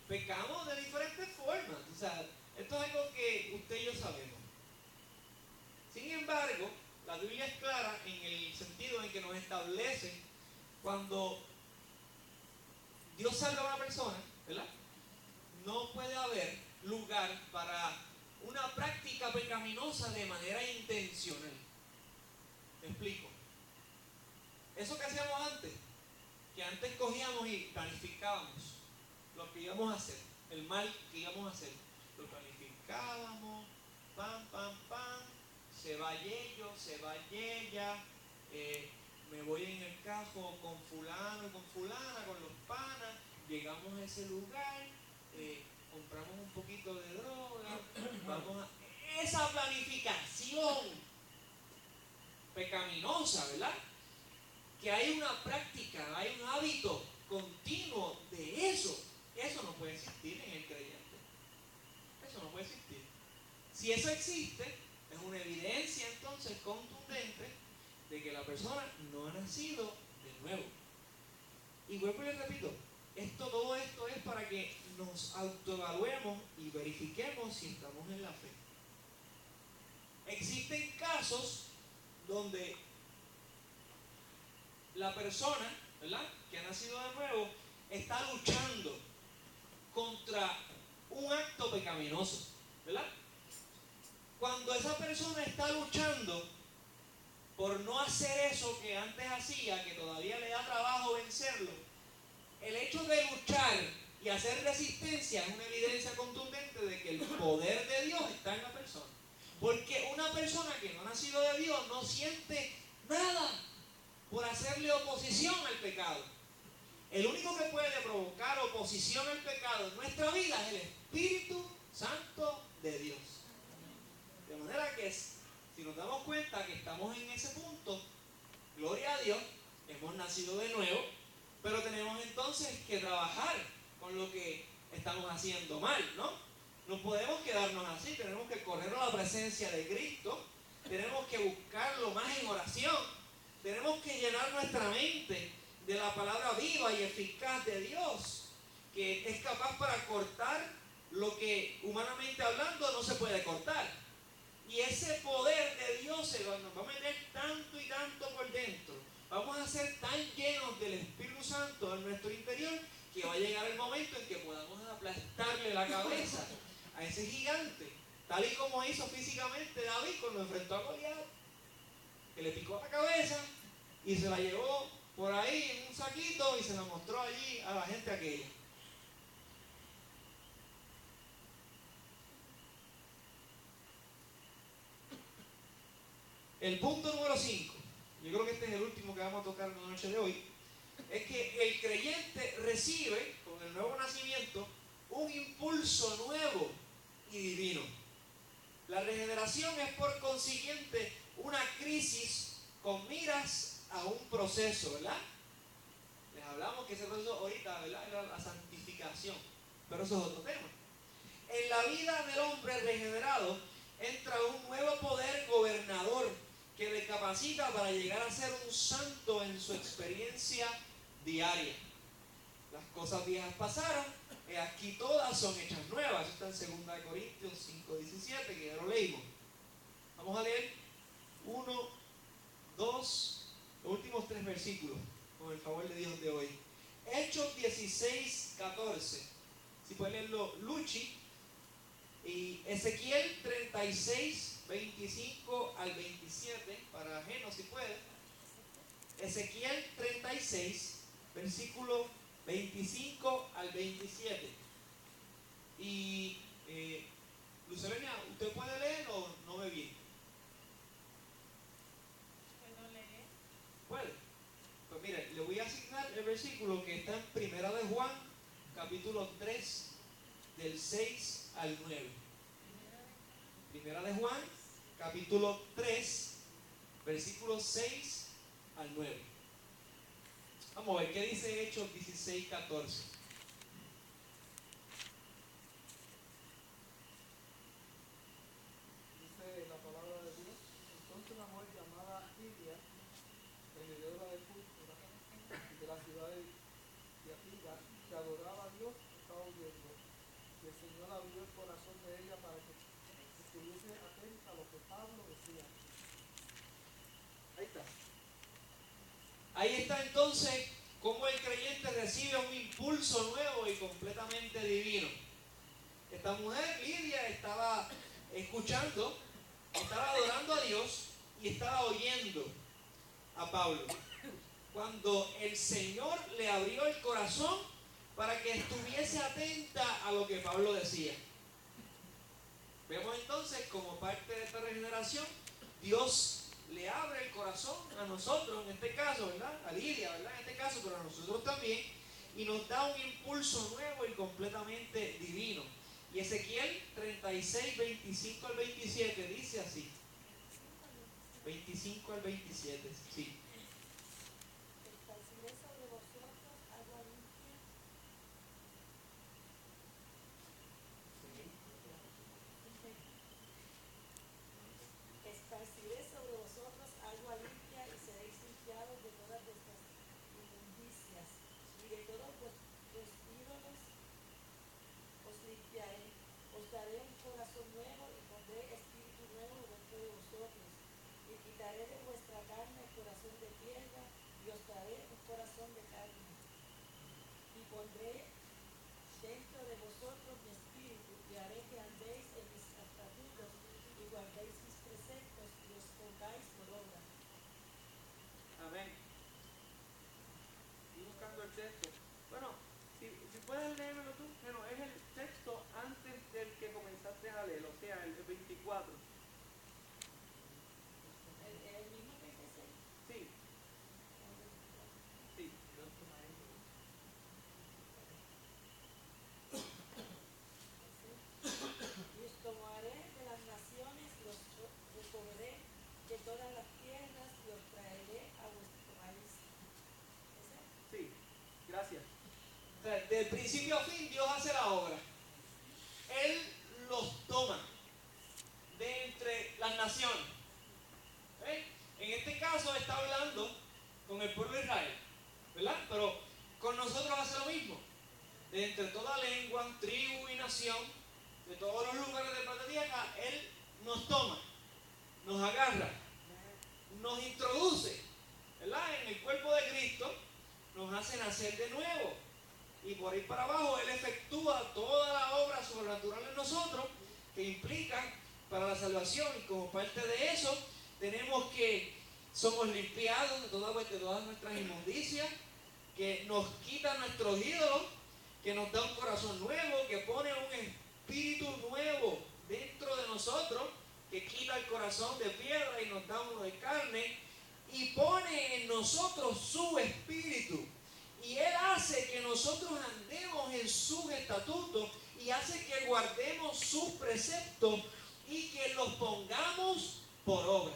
Pecamos de diferentes formas. O sea, esto es algo que usted y yo sabemos. Sin embargo, la Biblia es clara en el sentido en que nos establece cuando Dios salva a una persona, ¿verdad? No puede haber lugar para una práctica pecaminosa de manera intencional. ¿Me explico? Eso que hacíamos antes, que antes cogíamos y planificábamos lo que íbamos a hacer, el mal que íbamos a hacer, lo planificábamos, pam, pam, pam, se va Yello, se va Yeya, me voy en el carro con fulano y con fulana, con los panas, llegamos a ese lugar, compramos un poquito de droga, vamos a... Esa planificación pecaminosa, ¿verdad? Que hay una práctica, hay un hábito continuo de eso. Eso no puede existir en el creyente. Eso no puede existir. Si eso existe, es una evidencia entonces contundente de que la persona no ha nacido de nuevo. Y vuelvo y les repito, todo esto es para que nos autoevaluemos y verifiquemos si estamos en la fe. Existen casos donde la persona, ¿verdad?, que ha nacido de nuevo, está luchando contra un acto pecaminoso, ¿verdad? Cuando esa persona está luchando por no hacer eso que antes hacía, que todavía le da trabajo vencerlo, el hecho de luchar y hacer resistencia es una evidencia contundente de que el poder de Dios está en la persona. Porque una persona que no ha nacido de Dios no siente nada por hacerle oposición al pecado. El único que puede provocar oposición al pecado en nuestra vida es el Espíritu Santo de Dios. De manera que si nos damos cuenta que estamos en ese punto, gloria a Dios, hemos nacido de nuevo, pero tenemos entonces que trabajar con lo que estamos haciendo mal, ¿no? No podemos quedarnos así, tenemos que correr a la presencia de Cristo, tenemos que buscarlo más en oración, tenemos que llenar nuestra mente de la palabra viva y eficaz de Dios, que es capaz para cortar lo que humanamente hablando no se puede cortar. Y ese poder de Dios nos va a meter tanto y tanto por dentro. Vamos a ser tan llenos del Espíritu Santo en nuestro interior que va a llegar el momento en que podamos aplastarle la cabeza a ese gigante, tal y como hizo físicamente David cuando enfrentó a Goliat, que le picó la cabeza y se la llevó por ahí en un saquito y se la mostró allí a la gente aquella. El punto número 5, yo creo que este es el último que vamos a tocar en la noche de hoy, es que el creyente recibe con el nuevo nacimiento un impulso nuevo y divino. La regeneración es por consiguiente una crisis con miras a un proceso, ¿verdad? Les hablamos que ese proceso ahorita, ¿verdad?, era la santificación, pero eso es otro tema. En la vida del hombre regenerado entra un nuevo poder gobernador que le capacita para llegar a ser un santo en su experiencia diaria. Las cosas viejas pasaron, aquí todas son hechas nuevas. Esto está en 2 Corintios 5:17, que ya lo leímos. Vamos a leer 1, 2, los últimos 3 versículos, con el favor de Dios de hoy. Hechos 16, 14. Si pueden leerlo, Luchi. Y Ezequiel 36, 25 al 27, para ajeno si puede. Ezequiel 36, versículo 25 al 27. Y Lucelenia, ¿usted puede leer o no ve bien? ¿Puedo leer? ¿Puede? Pues mire, le voy a asignar el versículo que está en Primera de Juan, capítulo 3, del 6 al 9. Primera de Juan, capítulo 3, versículos 6 al 9. Vamos a ver qué dice Hechos 16, 14. Dice la palabra de Dios. Entonces una mujer llamada Lidia, vendedora de púrpura de la ciudad de Tiatira, que adoraba a Dios, estaba oyendo. Y el Señor abrió el corazón de ella para que estuviese atenta a lo que Pablo decía. Ahí está. Ahí está entonces cómo el creyente recibe un impulso nuevo y completamente divino. Esta mujer, Lidia, estaba escuchando, estaba adorando a Dios y estaba oyendo a Pablo. Cuando el Señor le abrió el corazón para que estuviese atenta a lo que Pablo decía. Vemos entonces como parte de esta regeneración, Dios le abre el corazón a nosotros, en este caso, ¿verdad? A Lidia, ¿verdad? En este caso, pero a nosotros también, y nos da un impulso nuevo y completamente divino. Y Ezequiel 36, 25 al 27 dice así. 25 al 27, sí. Esparciré sobre vosotros agua limpia. Esparciré sobre vosotros agua limpia y seréis limpiados de todas vuestras inmundicias y de todos vuestros ídolos os limpiaré. Os daré un corazón nuevo y pondré espíritu nuevo dentro de vosotros. Y quitaré de vuestra carne el corazón de piedra y os daré un corazón de carne. Y pondré dentro de vosotros mi espíritu y haré que andéis en mis estatutos y guardéis mis preceptos y los pongáis por obra. Amén. Estoy buscando el texto. Bueno, si puedes leérmelo tú, pero es el texto antes del que comenzaste a leer, o sea, el 24. El mismo que dice. Sí, sí. Y os tomaré de las naciones y os recogeré de todas las tierras y os traeré a vuestro país. ¿Ese? Sí, gracias. O sea, de principio a fin Dios hace la obra. Él los toma de entre las naciones. ¿Eh? En este caso está hablando con el pueblo de Israel, ¿verdad? Pero con nosotros hace lo mismo. De entre toda lengua, tribu y nación, de todos los lugares del planeta Tierra, Él nos toma, nos agarra, nos introduce, ¿verdad? En el cuerpo de Cristo, nos hace nacer de nuevo. Y por ahí para abajo Él efectúa toda la obra sobrenatural en nosotros que implica para la salvación. Y como parte de eso, tenemos que somos limpiados de todas nuestras inmundicias, que nos quita nuestros ídolos, que nos da un corazón nuevo, que pone un espíritu nuevo dentro de nosotros, que quita el corazón de piedra y nos da uno de carne, y pone en nosotros su espíritu. Y Él hace que nosotros andemos en sus estatutos y hace que guardemos sus preceptos y que los pongamos por obra.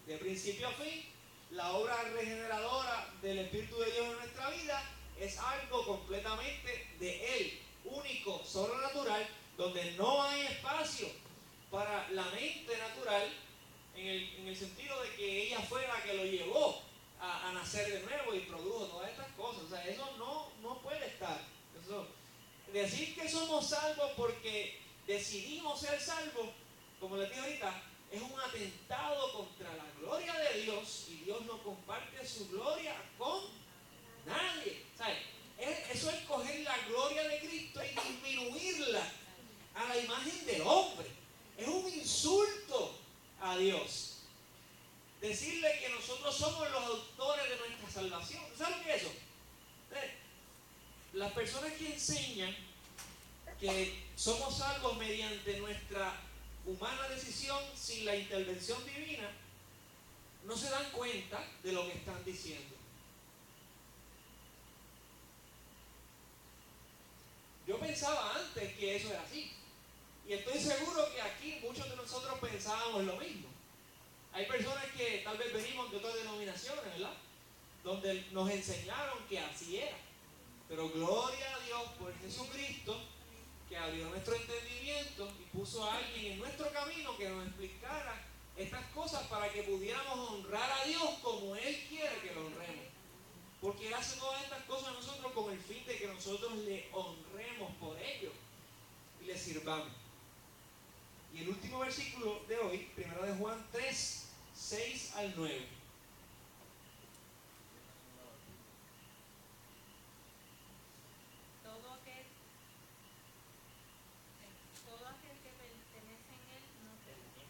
De principio a fin, la obra regeneradora del Espíritu de Dios en nuestra vida es algo completamente de Él, único, sobrenatural, donde no hay espacio para la mente natural en el sentido de que ella fue la que lo llevó a nacer de nuevo y produjo todas estas cosas. O sea, eso no puede estar. Eso, decir que somos salvos porque decidimos ser salvos, como les dije ahorita, es un atentado contra la gloria de Dios, y Dios no comparte su gloria con Nadie. ¿Sabes? Eso es coger la gloria de Cristo y disminuirla a la imagen del hombre. Es un insulto a Dios. Decirle que nosotros somos los autores de nuestra salvación. ¿Saben qué es eso? Las personas que enseñan que somos salvos mediante nuestra humana decisión sin la intervención divina, no se dan cuenta de lo que están diciendo. Yo pensaba antes que eso era así. Y estoy seguro que aquí muchos de nosotros pensábamos lo mismo. Hay personas que tal vez venimos de otras denominaciones, ¿verdad? Donde nos enseñaron que así era. Pero gloria a Dios por Jesucristo, que abrió nuestro entendimiento y puso a alguien en nuestro camino que nos explicara estas cosas para que pudiéramos honrar a Dios como Él quiere que lo honremos. Porque Él hace todas estas cosas a nosotros con el fin de que nosotros le honremos por ello y le sirvamos. Y el último versículo de hoy, 1 de Juan 3, 6 al 9. Todo aquel que pertenece en él no peca.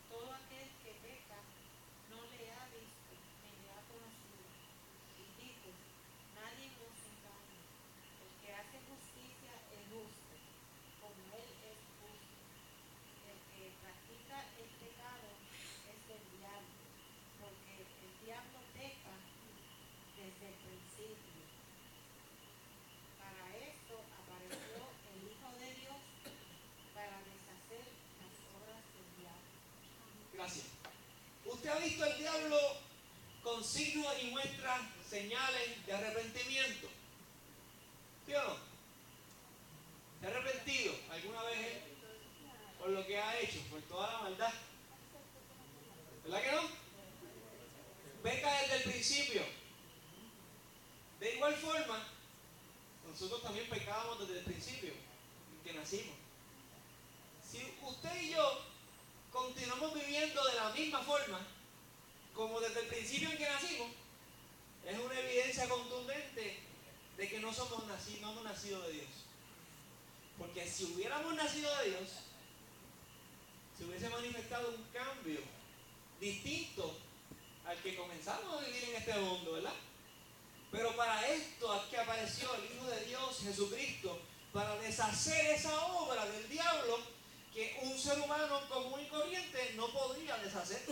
Todo aquel que peca no le ha visto ni le ha conocido. Y dice, nadie nos engaña. El que hace justicia es justo, como él es justo. El que practica el pecado es del diablo, porque el diablo peca desde el principio. Para esto apareció el Hijo de Dios, para deshacer las obras del diablo. Gracias. ¿Usted ha visto al diablo con signos y muestras, señales de arrepentimiento? ¿Sí o no? ¿Se ha arrepentido alguna vez él por lo que ha hecho, por toda la maldad? ¿Verdad que no? Peca desde el principio. De igual forma, nosotros también pecábamos desde el principio, en que nacimos. Si usted y yo continuamos viviendo de la misma forma, como desde el principio en que nacimos, es una evidencia contundente de que no hemos nacido de Dios. Porque si hubiéramos nacido de Dios, se hubiese manifestado un cambio distinto al que comenzamos a vivir en este mundo, ¿verdad? Pero para esto es que apareció el Hijo de Dios, Jesucristo, para deshacer esa obra del diablo que un ser humano común y corriente no podría deshacer.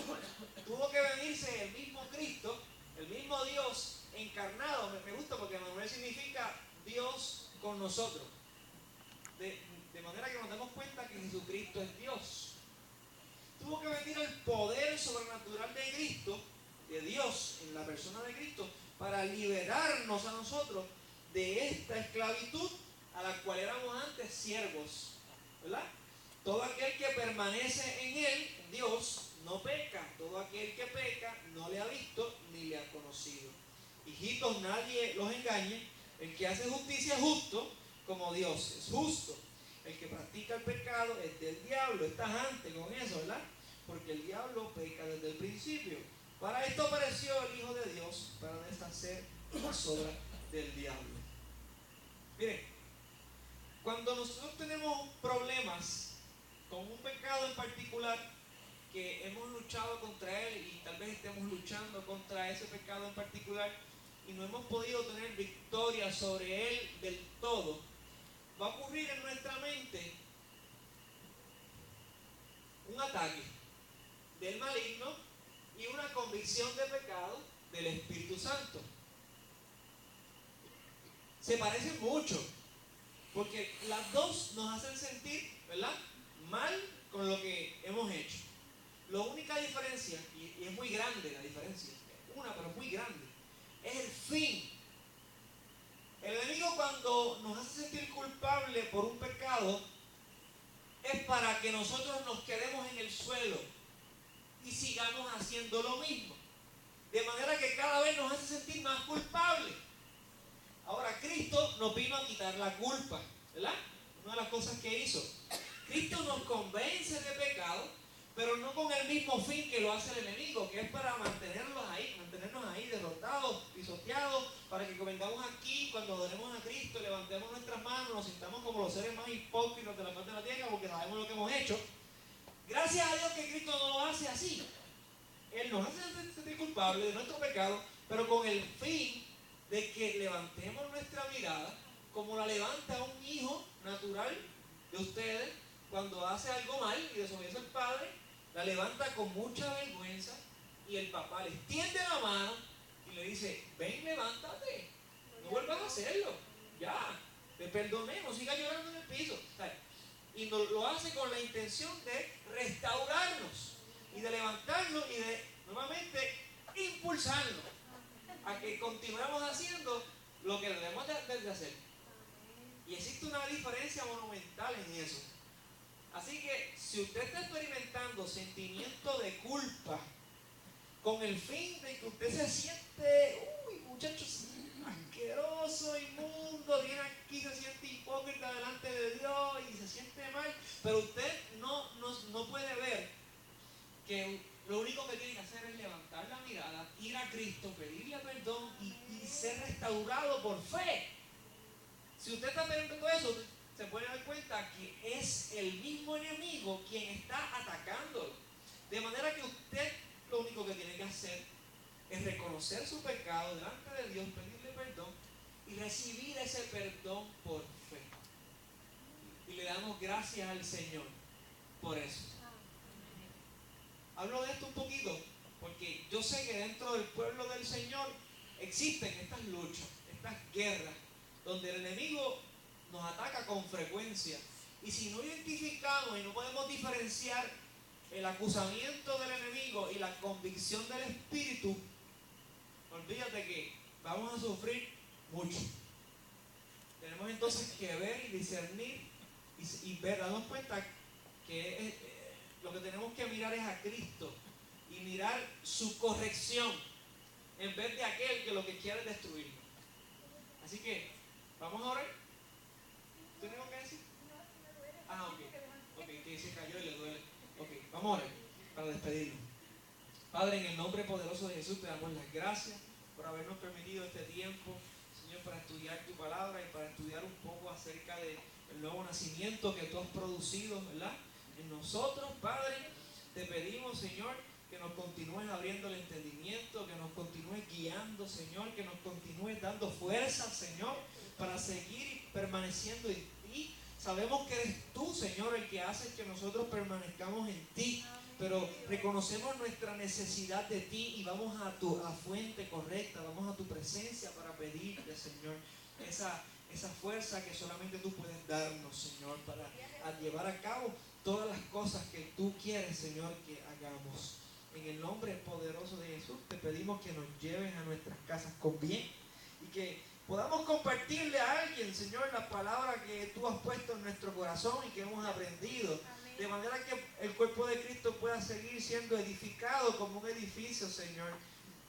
Tuvo que venirse el mismo Cristo, el mismo Dios encarnado. Me gusta porque Manuel significa Dios con nosotros. De manera que nos demos cuenta que Jesucristo es Dios. Tuvo que venir el poder sobrenatural de Cristo, de Dios en la persona de Cristo, para liberarnos a nosotros de esta esclavitud a la cual éramos antes siervos, ¿verdad? Todo aquel que permanece en Él, Dios, no peca. Todo aquel que peca no le ha visto ni le ha conocido. Hijitos, nadie los engañe. El que hace justicia es justo, como Dios es justo. El que practica el pecado es del diablo. Estás antes con eso, ¿verdad? Porque el diablo peca desde el principio. Para esto apareció el Hijo de Dios, para deshacer las obras del diablo. Miren, cuando nosotros tenemos problemas con un pecado en particular, que hemos luchado contra él y tal vez estemos luchando contra ese pecado en particular y no hemos podido tener victoria sobre él del todo, va a ocurrir en nuestra mente un ataque del maligno y una convicción de pecado del Espíritu Santo. Se parecen mucho, porque las dos nos hacen sentir, ¿verdad?, mal con lo que hemos hecho. La única diferencia, y es muy grande la diferencia, pero muy grande, es el fin. El enemigo, cuando nos hace sentir culpable por un pecado, es para que nosotros nos quedemos en el suelo y sigamos haciendo lo mismo. De manera que cada vez nos hace sentir más culpables. Ahora, Cristo nos vino a quitar la culpa, ¿verdad? Una de las cosas que hizo. Cristo nos convence de pecado pero no con el mismo fin que lo hace el enemigo, que es para mantenernos ahí derrotados, pisoteados, para que vengamos aquí, cuando adoremos a Cristo, levantemos nuestras manos, nos sintamos como los seres más hipócritas de la faz de la tierra, porque sabemos lo que hemos hecho. Gracias a Dios que Cristo no lo hace así. Él nos hace sentir culpables de nuestro pecado, pero con el fin de que levantemos nuestra mirada, como la levanta un hijo natural de ustedes, cuando hace algo mal y desobedece al padre, la levanta con mucha vergüenza y el papá le extiende la mano y le dice, ven, levántate, no vuelvas a hacerlo, ya, te perdoné, no sigas llorando en el piso. Y lo hace con la intención de restaurarnos y de levantarnos y de nuevamente impulsarnos a que continuemos haciendo lo que debemos de hacer. Y existe una diferencia monumental en eso. Así que si usted está experimentando sentimiento de culpa con el fin de que usted se siente, muchachos, asqueroso, inmundo, viene aquí, se siente hipócrita delante de Dios y se siente mal, pero usted no puede ver que lo único que tiene que hacer es levantar la mirada, ir a Cristo, pedirle perdón y ser restaurado por fe. Si usted está experimentando eso, se puede dar cuenta que es el mismo enemigo quien está atacándolo. De manera que usted lo único que tiene que hacer es reconocer su pecado delante de Dios, pedirle perdón y recibir ese perdón por fe. Y le damos gracias al Señor por eso. Hablo de esto un poquito porque yo sé que dentro del pueblo del Señor existen estas luchas, estas guerras, donde el enemigo nos ataca con frecuencia. Y si no identificamos y no podemos diferenciar el acusamiento del enemigo y la convicción del Espíritu, olvídate que vamos a sufrir mucho. Tenemos entonces que ver y discernir y ver, darnos cuenta que lo que tenemos que mirar es a Cristo y mirar su corrección en vez de aquel que lo que quiere es destruirnos. Así que, ¿vamos a orar? ¿Tienes algo que decir? Ah, ok, que se cayó y le duele. Ok, vamos a orar para despedirnos. Padre, en el nombre poderoso de Jesús te damos las gracias por habernos permitido este tiempo, Señor, para estudiar tu palabra y para estudiar un poco acerca del nuevo nacimiento que tú has producido, ¿verdad? En nosotros, Padre, te pedimos, Señor, que nos continúes abriendo el entendimiento, que nos continúes guiando, Señor, que nos continúes dando fuerza, Señor, para seguir permaneciendo en ti. Sabemos que eres tú, Señor, el que hace que nosotros permanezcamos en ti, pero reconocemos nuestra necesidad de ti y vamos a tu fuente correcta, vamos a tu presencia para pedirte, Señor, esa fuerza que solamente tú puedes darnos, Señor, para llevar a cabo todas las cosas que tú quieres, Señor, que hagamos. En el nombre poderoso de Jesús te pedimos que nos lleves a nuestras casas con bien y que podamos compartirle a alguien, Señor, la palabra que tú has puesto en nuestro corazón y que hemos aprendido. De manera que el cuerpo de Cristo pueda seguir siendo edificado como un edificio, Señor,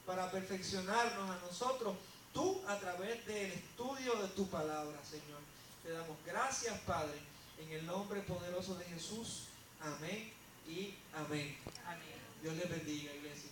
para perfeccionarnos a nosotros, tú a través del estudio de tu palabra, Señor. Te damos gracias, Padre, en el nombre poderoso de Jesús. Amén y amén. Dios les bendiga, iglesia.